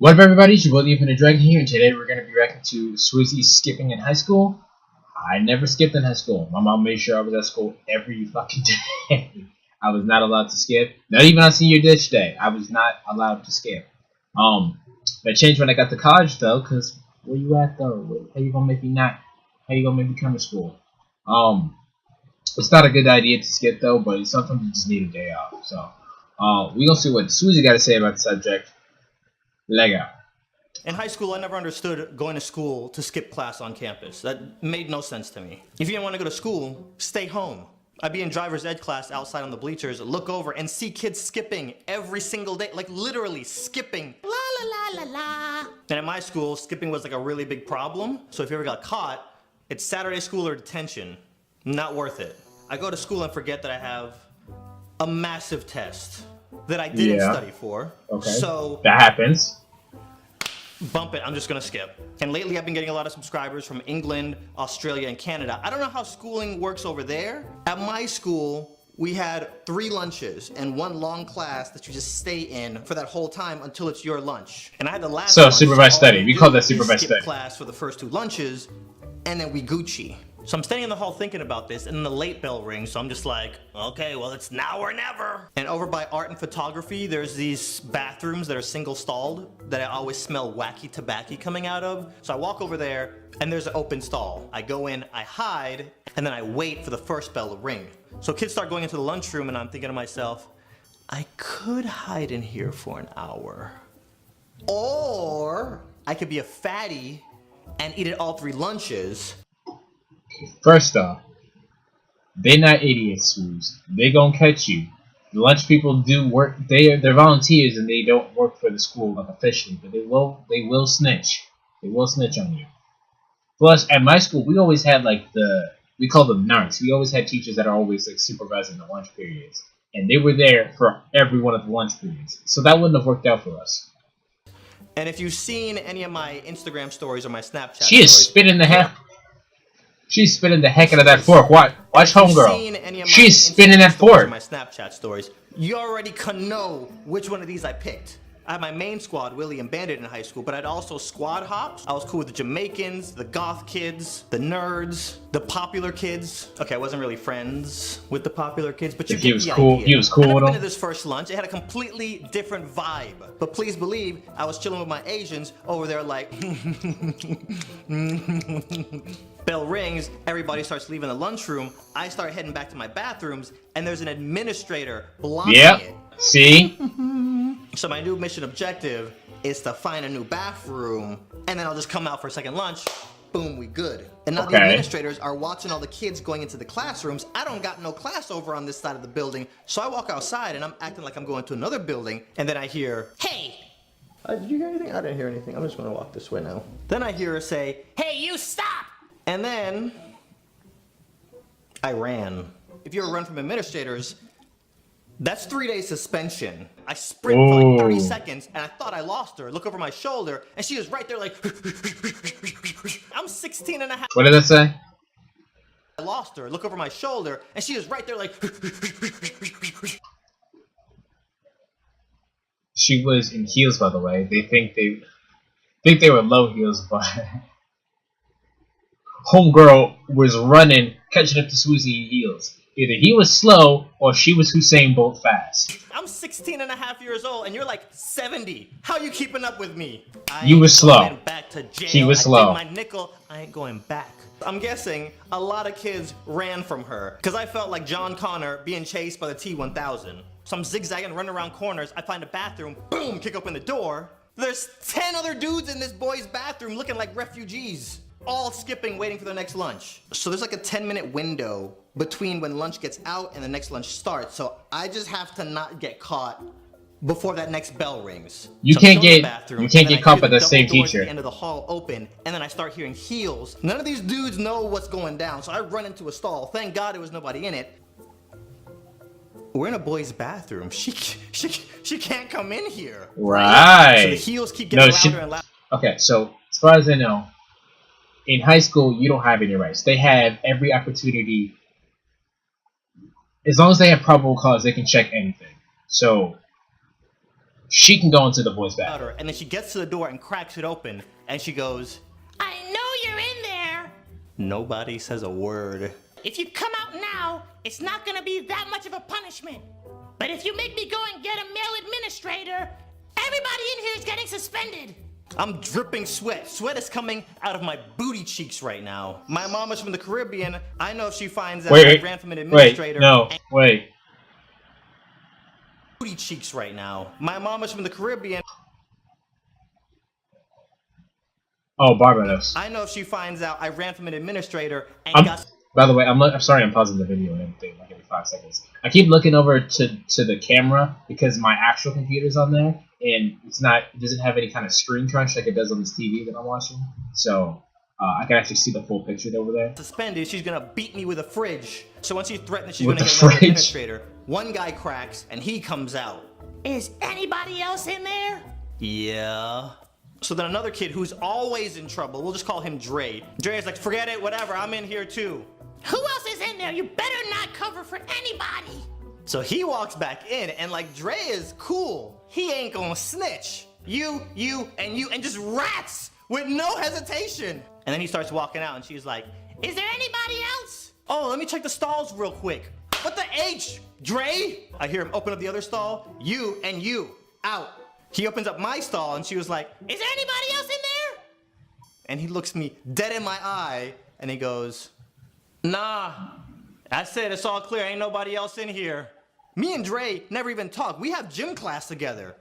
What up, everybody? It's your boy, the Infinite Dragon here, and today we're going to be reacting to Swoozie skipping in high school. I never skipped in high school. My mom made sure I was at school every fucking day. I was not allowed to skip. Not even on senior ditch day. I was not allowed to skip. That changed when I got to college, though, because where you at, though? How you going to make me not? How you going to make me come to school? It's not a good idea to skip, though, but sometimes you just need a day off. So, we're going to see what Swoozie got to say about the subject. Lego. In high school, I never understood going to school to skip class on campus. That made no sense to me. If you didn't want to go to school, stay home. I'd be in driver's ed class outside on the bleachers, look over and see kids skipping every single day, like literally skipping. La la la la la. And at my school, skipping was like a really big problem. So if you ever got caught, it's Saturday school or detention. Not worth it. I go to school and forget that I have a massive test that I didn't study for. Okay. So that happens. Bump it, I'm just gonna skip. And lately I've been getting a lot of subscribers from England, Australia, and Canada. I don't know how schooling works over there. At my school, we had 3 lunches and 1 long class that you just stay in for that whole time until it's your lunch. And I had the last So lunch, supervised study. We call that skip supervised study. Class for the first 2 lunches, and then we Gucci. So I'm standing in the hall thinking about this, and then the late bell rings, so I'm just like, okay, well, it's now or never. And over by art and photography, there's these bathrooms that are single-stalled that I always smell wacky tobacco coming out of. So I walk over there, and there's an open stall. I go in, I hide, and then I wait for the first bell to ring. So kids start going into the lunchroom, and I'm thinking to myself, I could hide in here for an hour. Or I could be a fatty and eat at all 3 lunches. First off, they're not idiots, Swooze. They gonna catch you. The lunch people do work. They're volunteers and they don't work for the school like officially, but they will snitch. They will snitch on you. Plus, at my school, we always had we call them narcs. We always had teachers that are always like supervising the lunch periods, and they were there for every one of the lunch periods. So that wouldn't have worked out for us. And if you've seen any of my Instagram stories or my Snapchat, she is spitting the heck. She's spinning the heck out of that fork. Watch homegirl. She's spinning that fork. My Snapchat stories. You already can know which one of these I picked. I had my main squad, Willie and Bandit, in high school, but I'd also squad hops. I was cool with the Jamaicans, the goth kids, the nerds, the popular kids. Okay, I wasn't really friends with the popular kids, but you get the idea. He was cool with them. I never been to this first lunch. It had a completely different vibe. But please believe, I was chilling with my Asians over there like... Bell rings, everybody starts leaving the lunchroom. I start heading back to my bathrooms, and there's an administrator blocking it. See? So my new mission objective is to find a new bathroom, and then I'll just come out for second lunch. Boom, we good. And now the administrators are watching all the kids going into the classrooms. I don't got no class over on this side of the building, so I walk outside, and I'm acting like I'm going to another building, and then I hear, hey! Did you hear anything? I didn't hear anything. I'm just gonna walk this way now. Then I hear her say, hey, you stop! And then I ran. If you ever run from administrators, that's 3-day suspension. I sprint for like 30 seconds and I thought I lost her. Look over my shoulder and she was right there like, I'm 16 and a half. What did that say? I lost her. Look over my shoulder and she was right there like. She was in heels, by the way. They think they were low heels, but homegirl was running, catching up to Swoozie in heels. Either he was slow or she was Usain Bolt fast. I'm 16 and a half years old and you're like 70. How you keeping up with me? You was slow. Back to jail. He was slow. My nickel, I ain't going back. I'm guessing a lot of kids ran from her because I felt like John Connor being chased by the T-1000. So I'm zigzagging, running around corners. I find a bathroom, boom, kick open the door. There's 10 other dudes in this boy's bathroom looking like refugees, all skipping, waiting for their next lunch. So there's like a 10-minute window between when lunch gets out and the next lunch starts. So I just have to not get caught before that next bell rings. You so can't get caught by the same teacher. At the end of the hall open, and then I start hearing heels. None of these dudes know what's going down, so I run into a stall. Thank God there was nobody in it. We're in a boy's bathroom. She can't come in here. Right. So the heels keep getting louder and louder. Okay, so as far as I know, in high school you don't have any rights. They have every opportunity. As long as they have probable cause, they can check anything. So She can go into the boys' bathroom. And then she gets to the door and cracks it open, and she goes, "I know you're in there." Nobody says a word. "If you come out now, it's not gonna be that much of a punishment. But if you make me go and get a male administrator, everybody in here is getting suspended." I'm dripping sweat. Sweat is coming out of my booty cheeks right now. My mom is from the Caribbean. I know if she finds out I ran from an administrator. Wait. Booty cheeks right now. My mom is from the Caribbean. Oh, Barbados. I know if she finds out I ran from an administrator and got... By the way, I'm sorry I'm pausing the video and everything like every 5 seconds. I keep looking over to the camera because my actual computer's on there and it doesn't have any kind of screen crunch like it does on this TV that I'm watching. So I can actually see the full picture over there. Suspended, she's gonna beat me with a fridge. So once she threatens she's gonna get an administrator, one guy cracks and he comes out. "Is anybody else in there?" "Yeah." So then another kid who's always in trouble, we'll just call him Dre. Dre's like, "Forget it, whatever, I'm in here too." "Who else is in there? You better not cover for anybody." So he walks back in and like Dre is cool. He ain't gonna snitch. You, and just rats with no hesitation. And then he starts walking out and she's like, "Is there anybody else?" "Oh, let me check the stalls real quick." "What the H, Dre?" I hear him open up the other stall. "You and you, out." He opens up my stall and she was like, "Is there anybody else in there?" And he looks me dead in my eye and he goes, "Nah, that's it, it's all clear, ain't nobody else in here." Me and Dre never even talk. We have gym class together.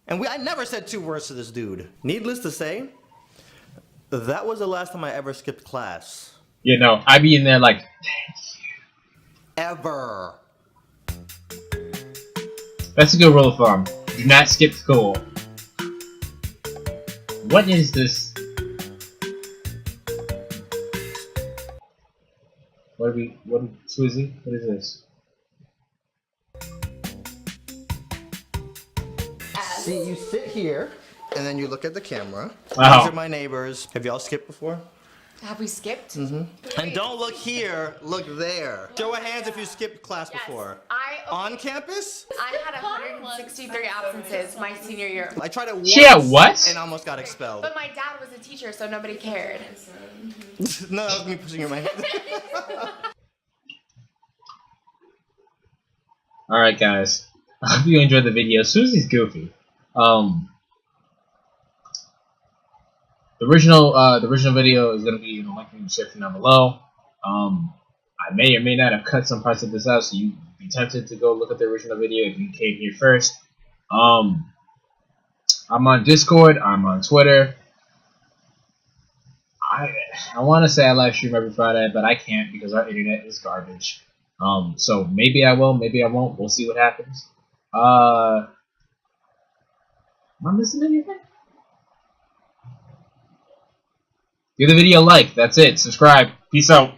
And I never said 2 words to this dude. Needless to say, that was the last time I ever skipped class. You know, I be in there like, thank you. Ever. That's a good rule of thumb. Do not skip school. What is this? Swoozie? What is this? See, you sit here, and then you look at the camera. Wow. These are my neighbors. Have y'all skipped before? Have we skipped? Mm-hmm. And don't look here, look there. Show of hands if you skipped class before. On campus? I had 163 absences my senior year. I tried it once and almost got expelled. But my dad was a teacher, so nobody cared. No, that was me pushing your mic. Alright guys, I hope you enjoyed the video. Swoozie's goofy. The original video is going to be in the link in the description down below. I may or may not have cut some parts of this out, so you'd be tempted to go look at the original video if you came here first. I'm on Discord. I'm on Twitter. I want to say I live stream every Friday, but I can't because our internet is garbage. So maybe I will, maybe I won't. We'll see what happens. Am I missing anything? Give the video a like. That's it. Subscribe. Peace out.